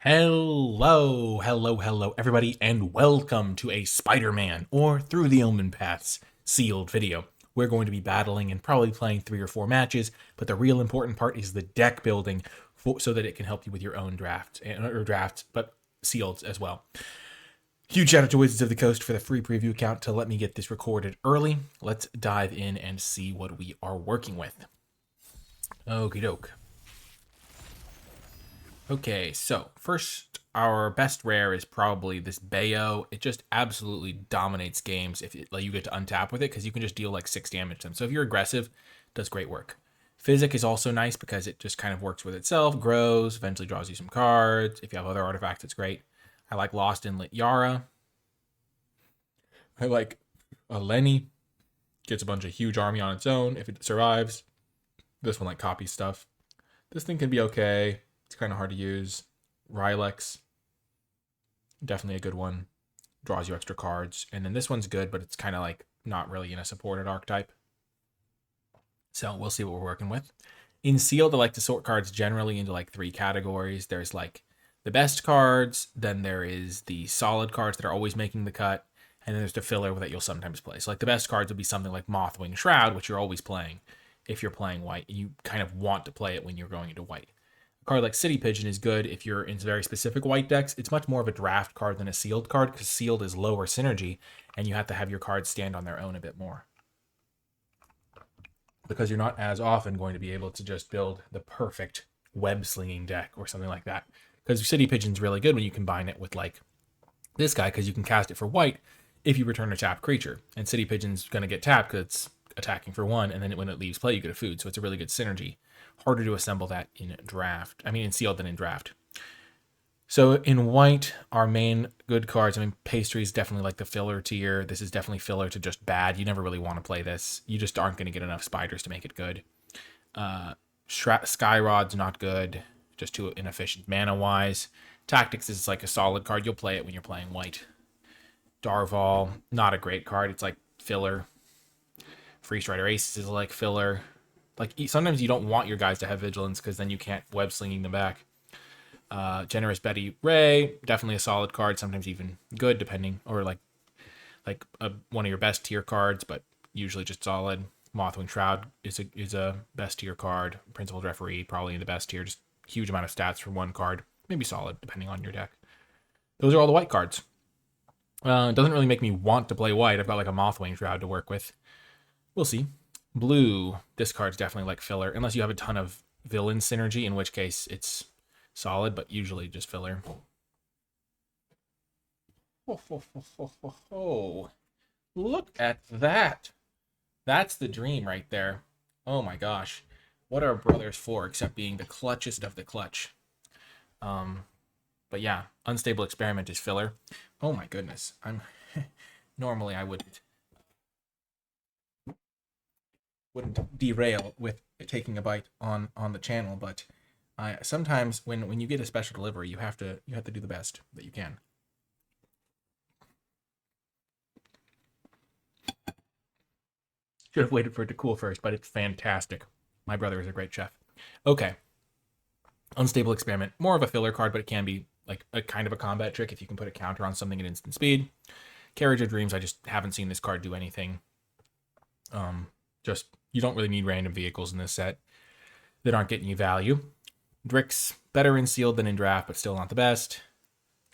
Hello, everybody, and welcome to a Spider-Man or Through the Omenpaths Sealed video. We're going to be battling and probably playing 3 or 4 matches, but the real important part is the deck building so that it can help you with your own drafts, but sealed as well. Huge shout out to Wizards of the Coast for the free preview account to let me get this recorded early. Let's dive in and see what we are working with. Okie doke. Okay, so first, our best rare is probably this Bayo. It just absolutely dominates games if you get to untap with it, because you can just deal like 6 damage to them. So if you're aggressive, it does great work. Physic is also nice because it just kind of works with itself, grows, eventually draws you some cards. If you have other artifacts, it's great. I like Lost in Lit Yara. I like Lenny. Gets a bunch of huge army on its own if it survives. This one like copies stuff. This thing can be okay. It's kind of hard to use. Rylex, definitely a good one. Draws you extra cards. And then this one's good, but it's kind of like not really in a supported archetype. So we'll see what we're working with. In Sealed, I like to sort cards generally into like 3 categories. There's like the best cards, then there is the solid cards that are always making the cut, and then there's the filler that you'll sometimes play. So like the best cards would be something like Mothwing Shroud, which you're always playing if you're playing white. You kind of want to play it when you're going into white. Card like City Pigeon is good if you're in very specific white decks. It's much more of a draft card than a sealed card, because sealed is lower synergy and you have to have your cards stand on their own a bit more, because you're not as often going to be able to just build the perfect web slinging deck or something like that. Because City Pigeon's really good when you combine it with like this guy, because you can cast it for white if you return a tapped creature, and City Pigeon's going to get tapped because it's attacking for 1, and then when it leaves play you get a food, so it's a really good synergy. Harder to assemble that in draft. I mean, in sealed than in draft. So in white, our main good cards, Pastry is definitely like the filler tier. This is definitely filler to just bad. You never really want to play this. You just aren't going to get enough spiders to make it good. Skyrod's not good, just too inefficient mana-wise. Tactics is like a solid card. You'll play it when you're playing white. Darval, not a great card. It's like filler. Free Strider Aces is like filler. Like, sometimes you don't want your guys to have vigilance because then you can't web slinging them back. Generous Betty Ray, definitely a solid card, sometimes even good, depending, or like one of your best tier cards, but usually just solid. Mothwing Shroud is a best tier card. Principal Referee, probably in the best tier, just huge amount of stats for one card, maybe solid, depending on your deck. Those are all the white cards. It doesn't really make me want to play white. I've got like a Mothwing Shroud to work with. We'll see. Blue, this card's definitely like filler, unless you have a ton of villain synergy, in which case it's solid, but usually just filler. Oh, look at that. That's the dream right there. Oh my gosh. What are brothers for except being the clutchest of the clutch? But yeah, Unstable Experiment is filler. Oh my goodness. Normally I wouldn't derail with taking a bite on the channel, but sometimes when you get a special delivery, you have to do the best that you can. Should have waited for it to cool first, but it's fantastic. My brother is a great chef. Okay. Unstable Experiment, more of a filler card, but it can be like a kind of a combat trick if you can put a counter on something at instant speed. Carriage of Dreams, I just haven't seen this card do anything. You don't really need random vehicles in this set that aren't getting you value. Drix, better in sealed than in draft, but still not the best.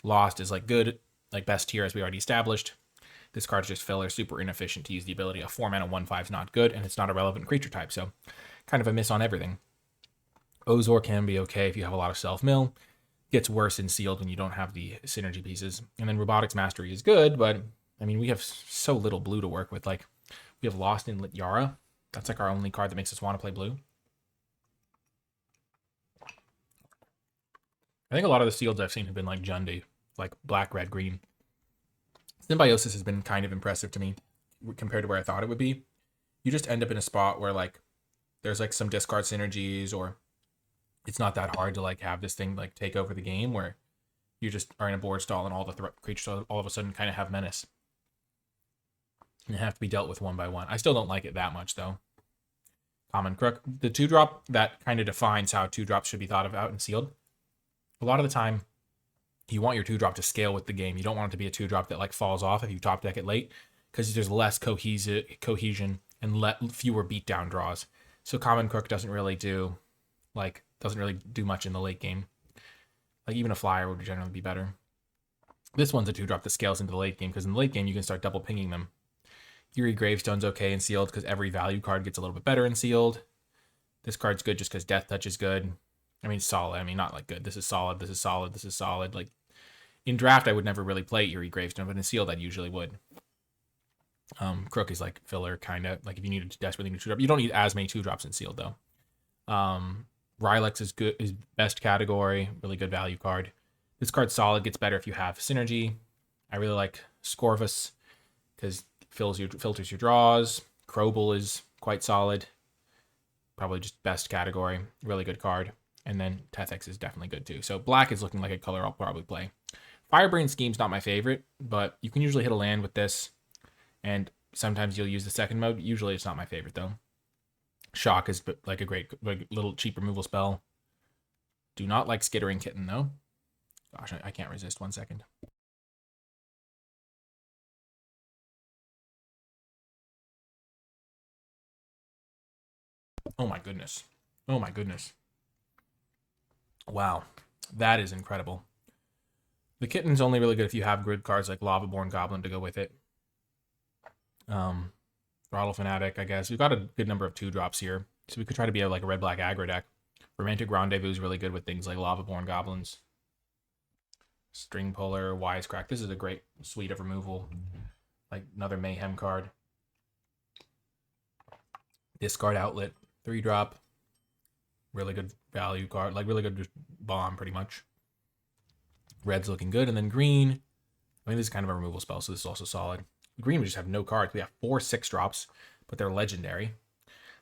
Lost is like good, like best tier as we already established. This card's just filler, super inefficient to use the ability. A 4-mana 1/5 is not good, and it's not a relevant creature type, so kind of a miss on everything. Ozor can be okay if you have a lot of self-mill. Gets worse in sealed when you don't have the synergy pieces. And then Robotics Mastery is good, but I mean, we have so little blue to work with. Like, we have Lost in Lit Yara. That's like our only card that makes us want to play blue. I think a lot of the sealeds I've seen have been like Jundi, like black, red, green. Symbiosis has been kind of impressive to me compared to where I thought it would be. You just end up in a spot where like there's like some discard synergies, or it's not that hard to like have this thing like take over the game, where you just are in a board stall and all the creatures all of a sudden kind of have menace and have to be dealt with one by one. I still don't like it that much though. Common Crook, the 2-drop, that kind of defines how 2-drops should be thought of out and sealed. A lot of the time, You want your 2-drop to scale with the game. You don't want it to be a 2-drop that like falls off if you top deck it late, because there's less cohesion and fewer beatdown draws. So Common Crook doesn't really do much in the late game. Like even a flyer would generally be better. This one's a 2-drop that scales into the late game, because in the late game you can start double pinging them. Eerie Gravestone's okay in sealed because every value card gets a little bit better in sealed. This card's good just because Death Touch is good. I mean, solid. I mean, not like good. This is solid. This is solid. This is solid. Like in draft, I would never really play Eerie Gravestone, but in sealed, I usually would. Crook is like filler, kind of. Like if you need to desperately need a 2-drop, you don't need as many 2-drops in sealed though. Rylex is good, is best category, really good value card. This card's solid, gets better if you have synergy. I really like Scorvus because filters your draws. Crobel is quite solid. Probably just best category. Really good card. And then Tethex is definitely good too. So black is looking like a color I'll probably play. Firebrain Scheme's not my favorite, but you can usually hit a land with this. And sometimes you'll use the second mode. Usually it's not my favorite though. Shock is like a great little cheap removal spell. Do not like Skittering Kitten though. Gosh, I can't resist. 1 second. Oh my goodness. Oh my goodness. Wow. That is incredible. The Kitten's only really good if you have grid cards like Lavaborn Goblin to go with it. Throttle Fanatic, I guess. We've got a good number of 2-drops here. So we could try to be like a red-black aggro deck. Romantic Rendezvous is really good with things like Lavaborn Goblins. String Puller, Wisecrack. This is a great suite of removal. Like another Mayhem card. Discard Outlet, 3-drop. Really good value card. Like really good just bomb, pretty much. Red's looking good. And then green. I mean, this is kind of a removal spell, so this is also solid. Green, we just have no cards. We have 4 6-drops, but they're legendary.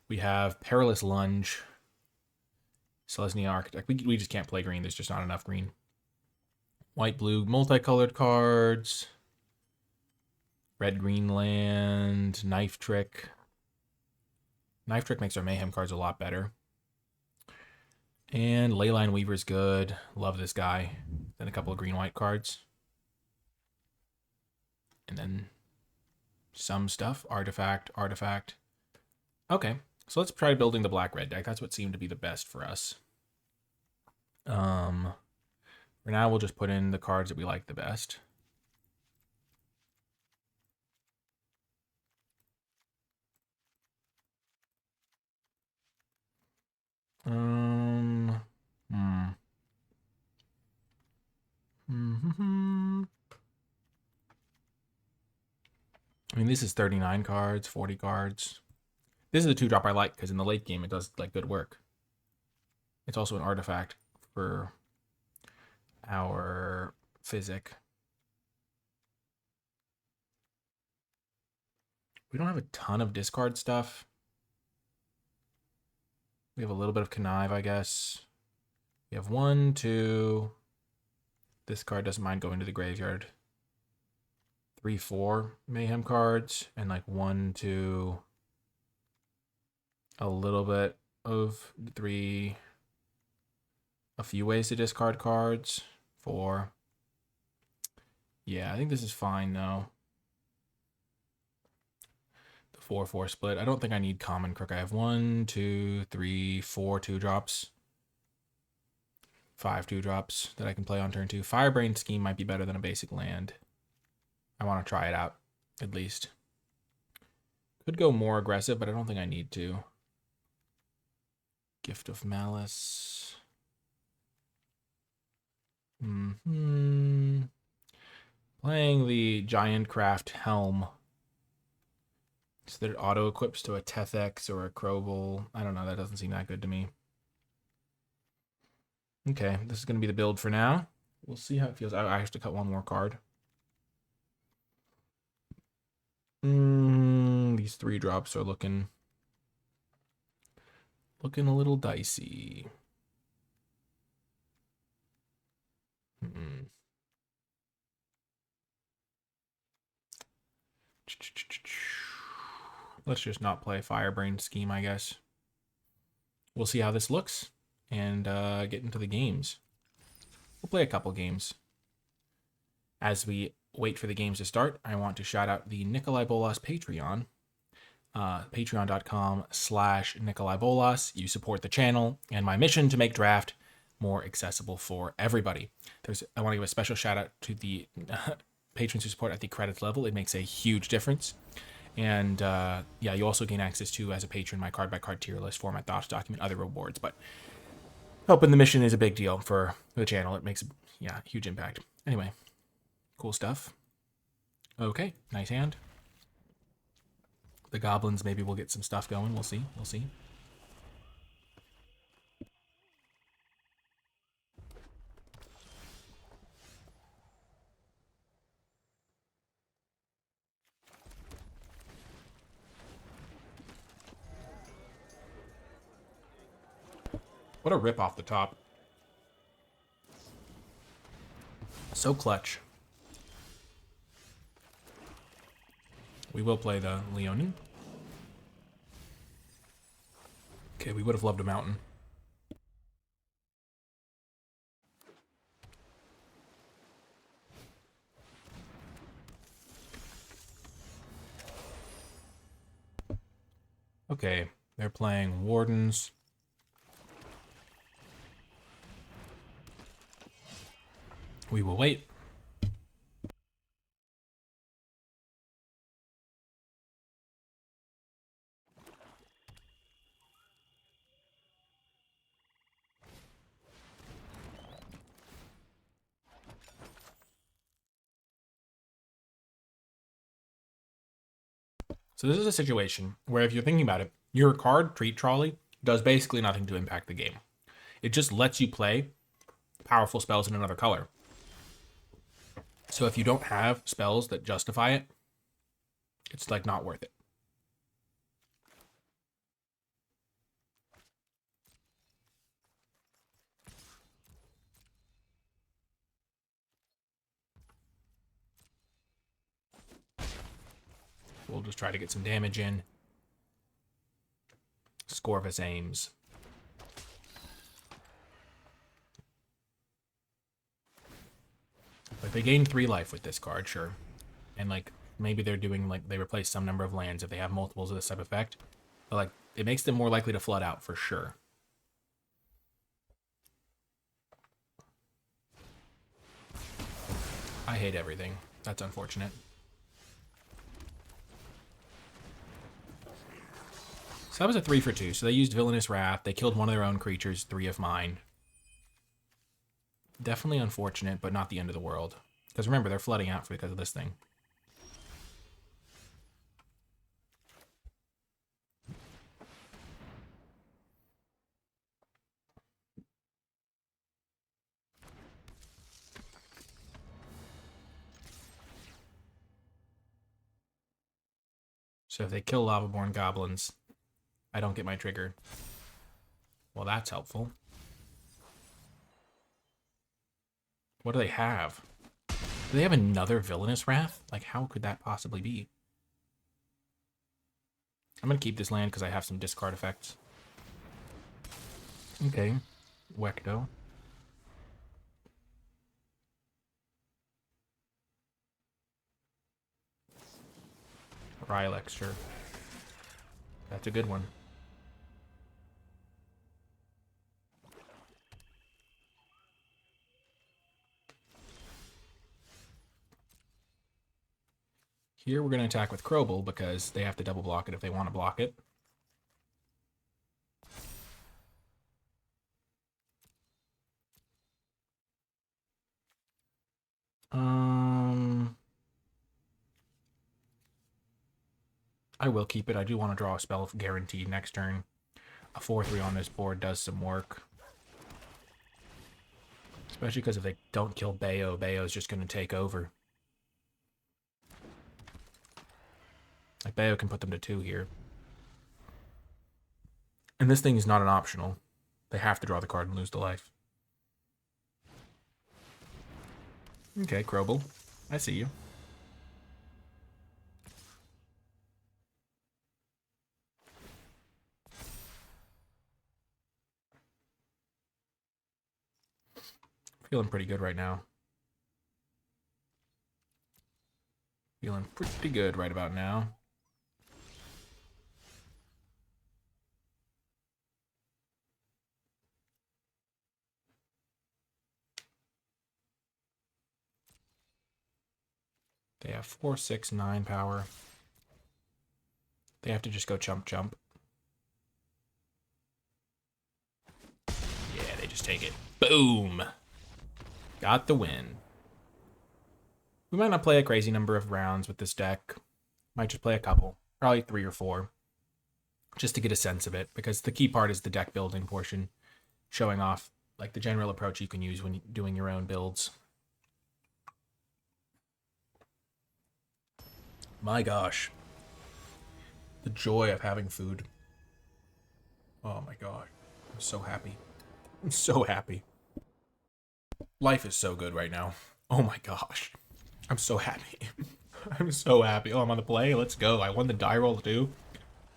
We have Perilous Lunge. Selesnya Archetype. We just can't play green. There's just not enough green. White, blue, multicolored cards. Red, green land. Knife Trick. Knife Trick makes our Mayhem cards a lot better. And Leyline Weaver's good. Love this guy. Then a couple of green-white cards. And then some stuff. Artifact. Okay, so let's try building the black-red deck. That's what seemed to be the best for us. For now, we'll just put in the cards that we like the best. I mean, this is 39 cards, 40 cards. This is the 2-drop I like because in the late game it does like good work. It's also an artifact for our Physic. We don't have a ton of discard stuff. We have a little bit of Connive, I guess. We have 1, 2. This card doesn't mind going to the graveyard. 3, 4 Mayhem cards. And like 1, 2. A little bit of 3. A few ways to discard cards. 4. Yeah, I think this is fine though. The 4-4 split. I don't think I need Common Crook. I have 1, 2, 3, 4 2-drops. 5 2-drops that I can play on turn 2. Firebrain Scheme might be better than a basic land. I want to try it out, at least. Could go more aggressive, but I don't think I need to. Gift of Malice. Playing the Giantcraft Helm. So that it auto-equips to a Tethex or a Crobel. I don't know, that doesn't seem that good to me. Okay, this is going to be the build for now. We'll see how it feels. I have to cut one more card. These 3-drops are looking a little dicey. Let's just not play Firebrain Scheme, I guess. We'll see how this looks and get into the games. We'll play a couple games. As we wait for the games to start, I want to shout out the NicolaiBolas Patreon. Patreon.com/NicolaiBolas. You support the channel and my mission to make draft more accessible for everybody. I want to give a special shout out to the patrons who support at the credits level. It makes a huge difference. And yeah, you also gain access to, as a patron, my card by card tier list, format thoughts document, other rewards. But helping the mission is a big deal for the channel. It makes a huge impact. Anyway, cool stuff. Okay, nice hand. The goblins, maybe we'll get some stuff going. We'll see. We'll see. What a rip off the top. So clutch. We will play the Leonin. Okay, we would have loved a mountain. Okay, they're playing Wardens. We will wait. So this is a situation where, if you're thinking about it, your card, Treat Trolley, does basically nothing to impact the game. It just lets you play powerful spells in another color. So if you don't have spells that justify it, it's like not worth it. We'll just try to get some damage in. Scorvus aims. Like, they gain 3 life with this card, sure. And like, maybe they're doing, like, they replace some number of lands if they have multiples of this type of effect. But like, it makes them more likely to flood out for sure. I hate everything. That's unfortunate. So that was a 3 for 2. So they used Villainous Wrath. They killed one of their own creatures, 3 of mine. Definitely unfortunate, but not the end of the world. Because remember, they're flooding out because of this thing. So if they kill Lavaborn Goblins, I don't get my trigger. Well, that's helpful. What do they have? Do they have another Villainous Wrath? Like, how could that possibly be? I'm going to keep this land because I have some discard effects. Okay. Wekto. Rylek, sure. That's a good one. Here we're going to attack with Krobel because they have to double block it if they want to block it. I will keep it. I do want to draw a spell guaranteed next turn. A 4/3 on this board does some work. Especially because if they don't kill Bayo, Bayo's just going to take over. Like, Bayo can put them to 2 here. And this thing is not an optional. They have to draw the card and lose the life. Okay, Krobel. I see you. Feeling pretty good right now. Feeling pretty good right about now. They have 4, 6, 9 power. They have to just go chump chump. Yeah, they just take it. Boom! Got the win. We might not play a crazy number of rounds with this deck. Might just play a couple. Probably 3 or 4. Just to get a sense of it. Because the key part is the deck building portion. Showing off like the general approach you can use when doing your own builds. My gosh. The joy of having food. Oh my god. I'm so happy. I'm so happy. Life is so good right now. Oh my gosh. I'm so happy. I'm so happy. Oh, I'm on the play. Let's go. I won the die roll too.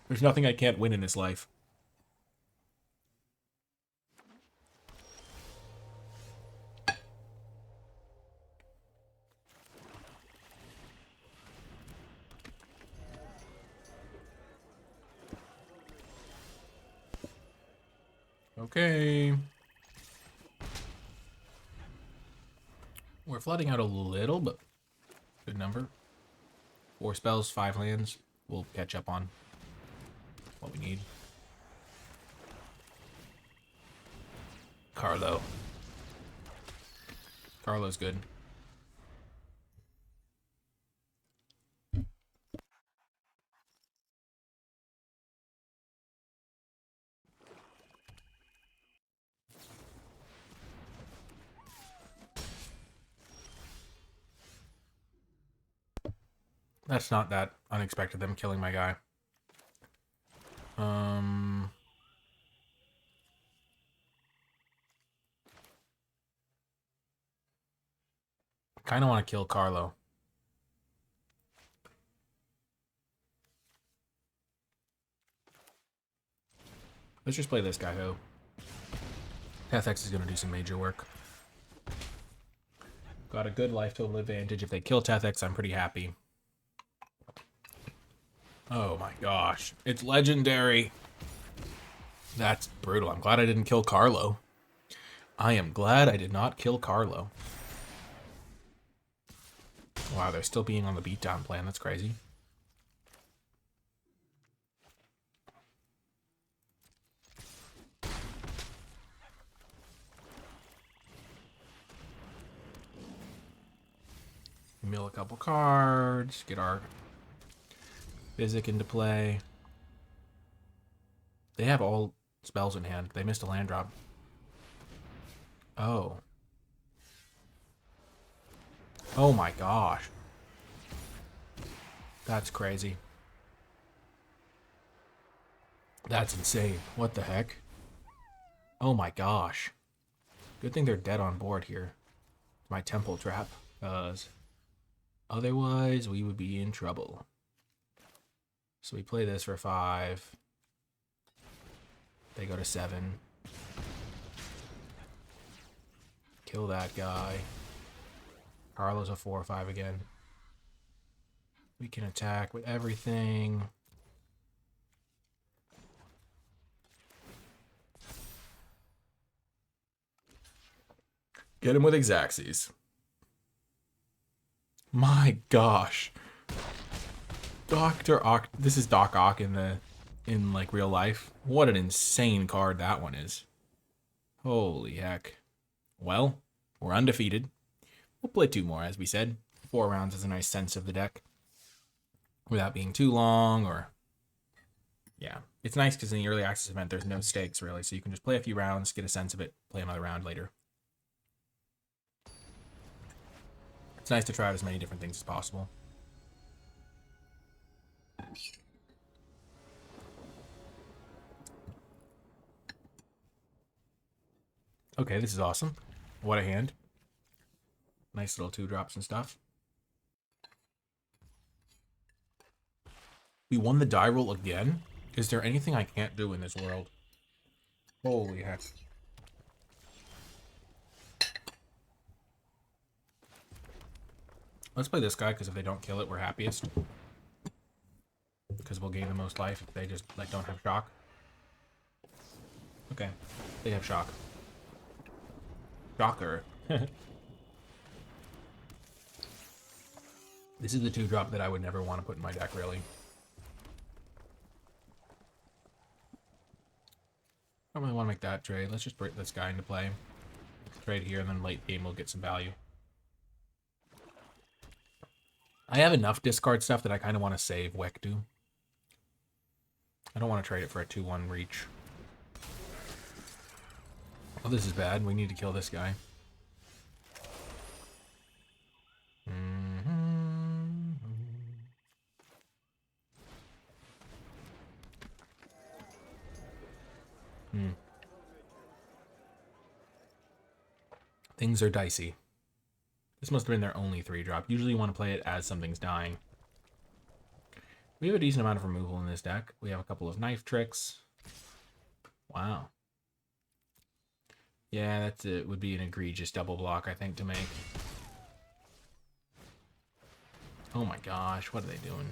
There's nothing I can't win in this life. Okay. We're flooding out a little, but good number. 4 spells, 5 lands. We'll catch up on what we need. Carlo. Carlo's good. That's not that unexpected, them killing my guy. Kind of want to kill Carlo. Let's just play this guy, though. Tethex is going to do some major work. Got a good life total advantage. If they kill Tethex, I'm pretty happy. Oh my gosh. It's legendary. That's brutal. I'm glad I didn't kill Carlo. I am glad I did not kill Carlo. Wow, they're still being on the beatdown plan. That's crazy. Mill a couple cards. Get our Physic into play. They have all spells in hand. They missed a land drop. Oh. Oh my gosh. That's crazy. That's insane. What the heck? Oh my gosh. Good thing they're dead on board here. My temple trap. Because otherwise we would be in trouble. So we play this for 5. They go to 7. Kill that guy. Carlo's a 4 or 5 again. We can attack with everything. Get him with Xaxes. My gosh. Dr. Ock. This is Doc Ock in like real life. What an insane card that one is. Holy heck. Well, we're undefeated. We'll play 2 more, as we said. 4 rounds is a nice sense of the deck. Without being too long, or... Yeah. It's nice because in the early access event, there's no stakes, really. So you can just play a few rounds, get a sense of it, play another round later. It's nice to try out as many different things as possible. Okay, this is awesome. What a hand. Nice little 2-drops and stuff. We won the die roll again? Is there anything I can't do in this world? Holy heck. Let's play this guy, because if they don't kill it, we're happiest. Because we'll gain the most life if they just, like, don't have shock. Okay. They have shock. Shocker. This is the 2-drop that I would never want to put in my deck, really. I don't really want to make that trade. Let's just bring this guy into play. Trade here, and then late game we'll get some value. I have enough discard stuff that I kind of want to save Wekdu. I don't want to trade it for a 2-1 reach. Oh, this is bad. We need to kill this guy. Things are dicey. This must have been their only 3-drop. Usually you want to play it as something's dying. We have a decent amount of removal in this deck. We have a couple of knife tricks. Wow. Yeah, that's it. Would be an egregious double block, I think, to make. Oh my gosh, what are they doing?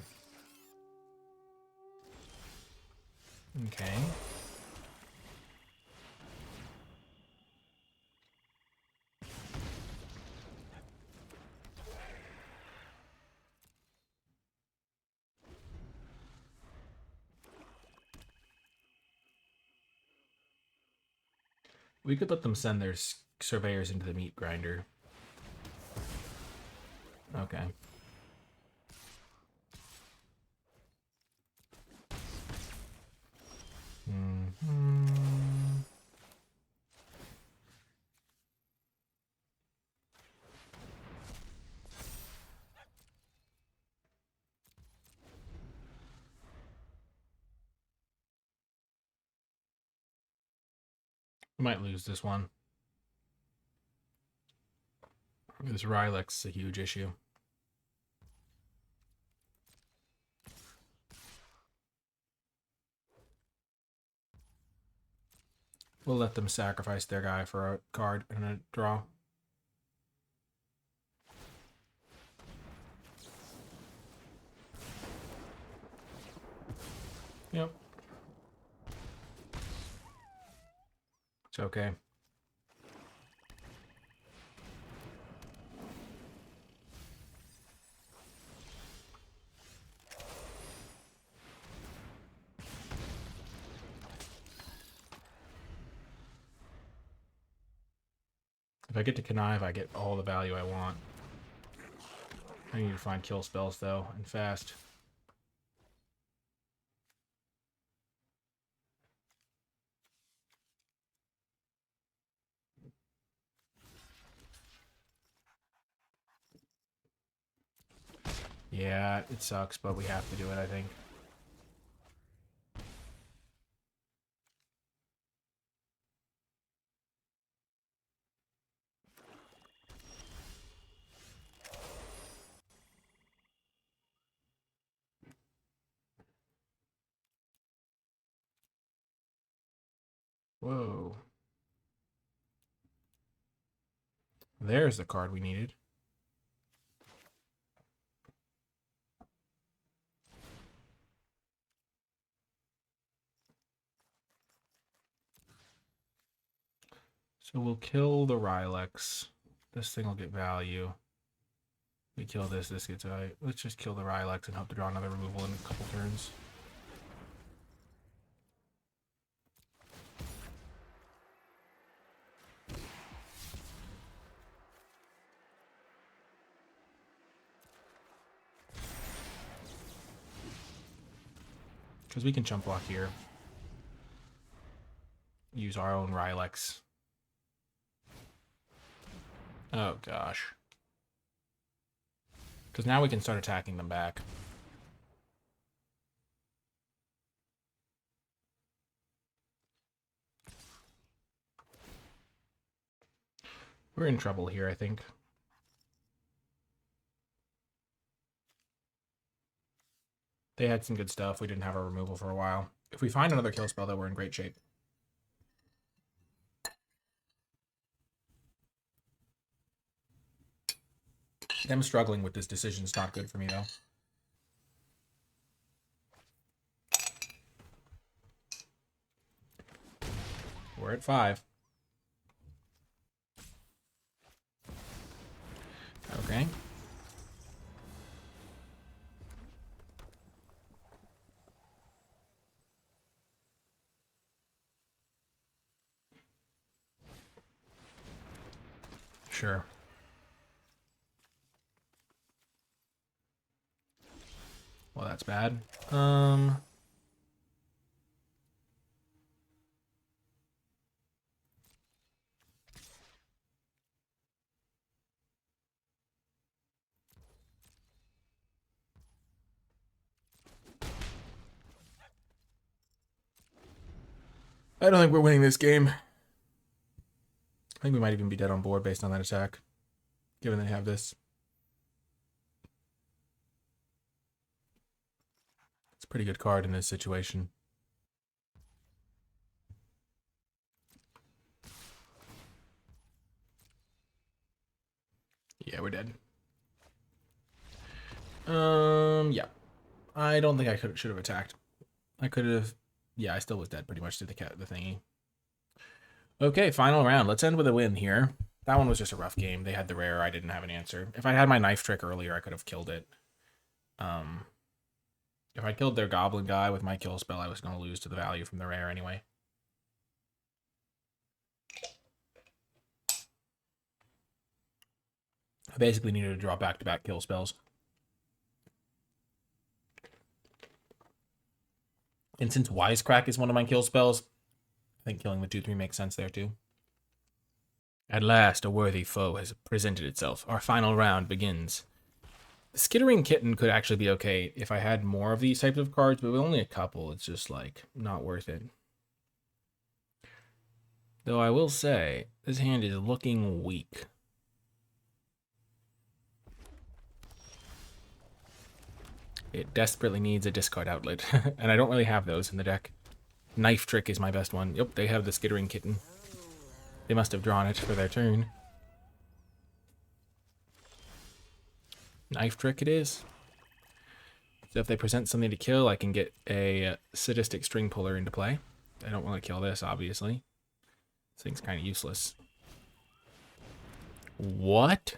Okay. We could let them send their surveyors into the meat grinder. Okay. We might lose this one. This Rylix is a huge issue. We'll let them sacrifice their guy for a card and a draw. Yep. It's okay. If I get to connive, I get all the value I want. I need to find kill spells, though, and fast. Yeah, it sucks, but we have to do it, I think. Whoa. There's the card we needed. So we'll kill the Rylix. This thing will get value. We kill this, this gets value. Let's just kill the Rylix and hope to draw another removal in a couple turns. Because we can chump block here. Use our own Rylix. Oh gosh. Because now we can start attacking them back. We're in trouble here, I think. They had some good stuff. We didn't have our removal for a while. If we find another kill spell, though, we're in great shape. Them struggling with this decision is not good for me, though. We're at 5. Okay. Sure. Well, that's bad. I don't think we're winning this game. I think we might even be dead on board based on that attack, given they have this. It's a pretty good card in this situation. Yeah, we're dead. Yeah. I don't think I should have attacked. I could have. Yeah, I still was dead pretty much to the thingy. Okay, final round. Let's end with a win here. That one was just a rough game. They had the rare. I didn't have an answer. If I had my knife trick earlier, I could have killed it. If I killed their goblin guy with my kill spell, I was going to lose to the value from the rare anyway. I basically needed to draw back-to-back kill spells. And since Wisecrack is one of my kill spells, I think killing the 2/3 makes sense there too. At last, a worthy foe has presented itself. Our final round begins. The Skittering Kitten could actually be okay if I had more of these types of cards, but with only a couple, it's just, like, not worth it. Though I will say, this hand is looking weak. It desperately needs a discard outlet, and I don't really have those in the deck. Knife Trick is my best one. Yep, they have the Skittering Kitten. They must have drawn it for their turn. Knife Trick it is. So if they present something to kill, I can get a Sadistic String Puller into play. I don't want to kill this, obviously. This thing's kind of useless. What?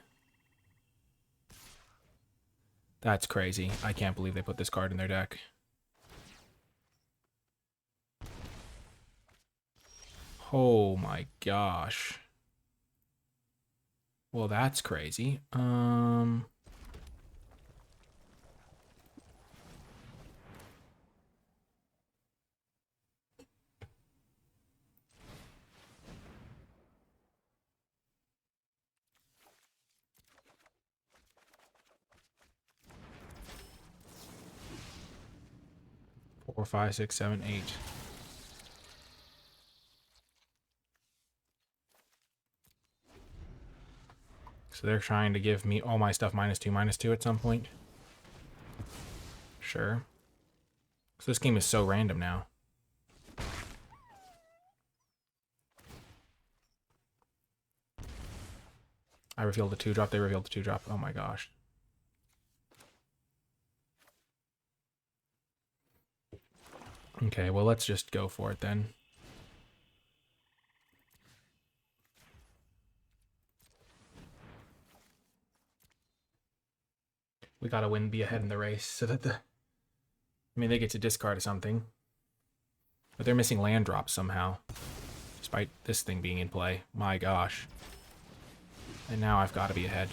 That's crazy. I can't believe they put this card in their deck. Oh my gosh. Well, that's crazy. 4, 5, 6, 7, 8. So they're trying to give me all my stuff -2/-2 at some point. Sure. So this game is so random now. I revealed the 2-drop, they revealed the 2-drop. Oh my gosh. Okay, well, let's just go for it then. We gotta win, be ahead in the race so that the... I mean, they get to discard something. But they're missing land drops somehow. Despite this thing being in play. My gosh. And now I've got to be ahead.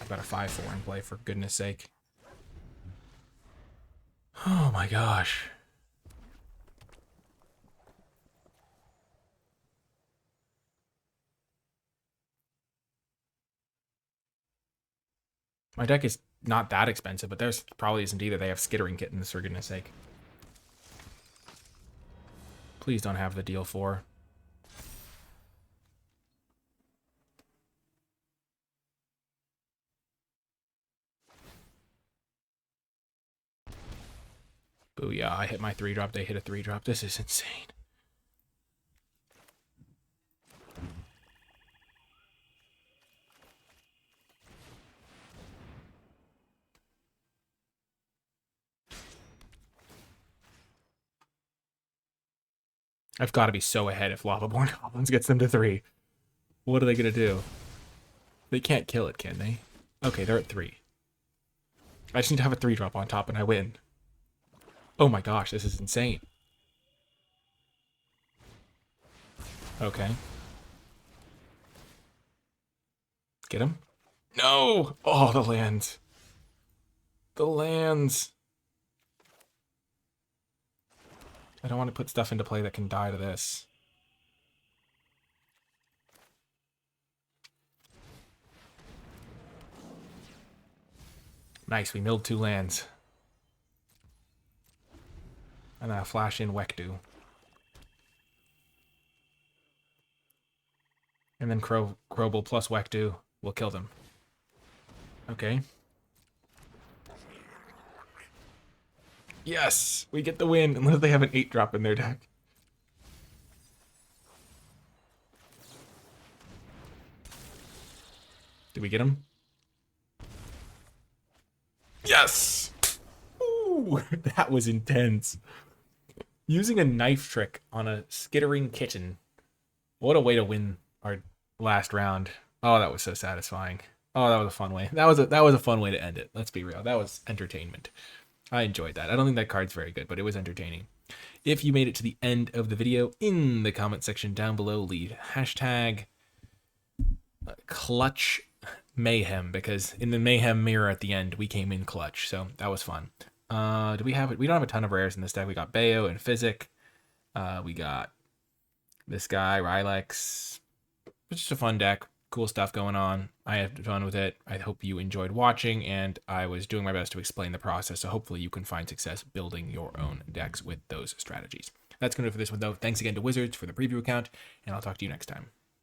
I've got a 5/4 in play, for goodness sake. Oh my gosh. My deck is not that expensive, but theirs probably isn't either. They have Skittering Kittens, for goodness sake. Please don't have the deal 4. Booyah, I hit my 3-drop, they hit a 3-drop. This is insane. I've got to be so ahead if Lava-Born Goblins gets them to 3. What are they going to do? They can't kill it, can they? Okay, they're at 3. I just need to have a 3-drop on top and I win. Oh my gosh, this is insane. Okay. Get him? No! Oh, the lands. The lands. I don't want to put stuff into play that can die to this. Nice, we milled 2 lands. And then I'll flash in Wekdu. And then Crobel plus Wekdu will kill them. Okay. Yes! We get the win, unless they have an 8-drop in their deck. Did we get him? Yes! Ooh, that was intense. Using a knife trick on a skittering kitten. What a way to win our last round. Oh, that was so satisfying. Oh, that was a fun way. That was a fun way to end it. Let's be real. That was entertainment. I enjoyed that. I don't think that card's very good, but it was entertaining. If you made it to the end of the video, in the comment section down below, leave hashtag clutch mayhem, because in the mayhem mirror at the end, we came in clutch. So that was fun. Do we have it? We don't have a ton of rares in this deck. We got Bayo and Physic. We got this guy, Rylex. It's just a fun deck. Cool stuff going on. I had fun with it. I hope you enjoyed watching, and I was doing my best to explain the process, so hopefully you can find success building your own decks with those strategies. That's going to do it for this one, though. Thanks again to Wizards for the preview account, and I'll talk to you next time.